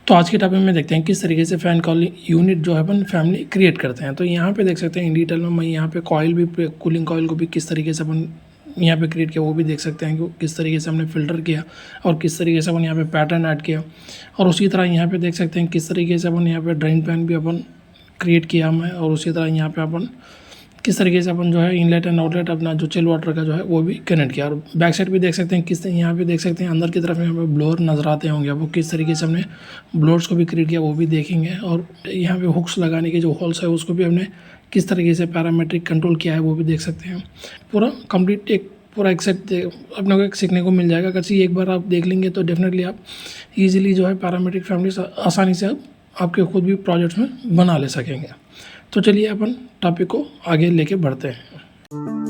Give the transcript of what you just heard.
तो आज के टॉपिक में देखते हैं किस तरीके से फ़ैन कॉल यूनिट जो है अपन फैमिली क्रिएट करते हैं। तो यहाँ पे देख सकते हैं इन डिटेल में मैं यहाँ पे कॉइल भी कूलिंग कॉइल को भी किस तरीके से अपन यहाँ पे क्रिएट किया वो भी देख सकते हैं कि किस तरीके से हमने फ़िल्टर किया और किस तरीके से अपन यहाँ पे पैटर्न ऐड किया। और उसी तरह यहाँ पे देख सकते हैं किस तरीके से अपन यहाँ पे ड्रेन पैन भी अपन क्रिएट किया हमने। और उसी तरह यहाँ पे अपन किस तरीके से अपन जो है इनलेट एंड आउटलेट अपना जो चिल वाटर का जो है वो भी कनेक्ट किया। और बैक साइड भी देख सकते हैं किस यहाँ पे देख सकते हैं अंदर की तरफ यहाँ पे ब्लोअर नज़र आते होंगे, वो किस तरीके से हमने ब्लोअर्स को भी क्रिएट किया वो भी देखेंगे। और यहाँ पे हुक्स लगाने के जो होल्स है उसको भी हमने किस तरीके से पैरामीट्रिक कंट्रोल किया है वो भी देख सकते हैं। पूरा कंप्लीट एक पूरा एक सेट अपने को एक सीखने को मिल जाएगा। अगर एक बार आप देख लेंगे तो डेफिनेटली आप ईजिली जो है पैरामीट्रिक फैमिली आसानी से आप आपके खुद भी प्रोजेक्ट्स में बना ले सकेंगे। तो चलिए अपन टॉपिक को आगे लेके बढ़ते हैं।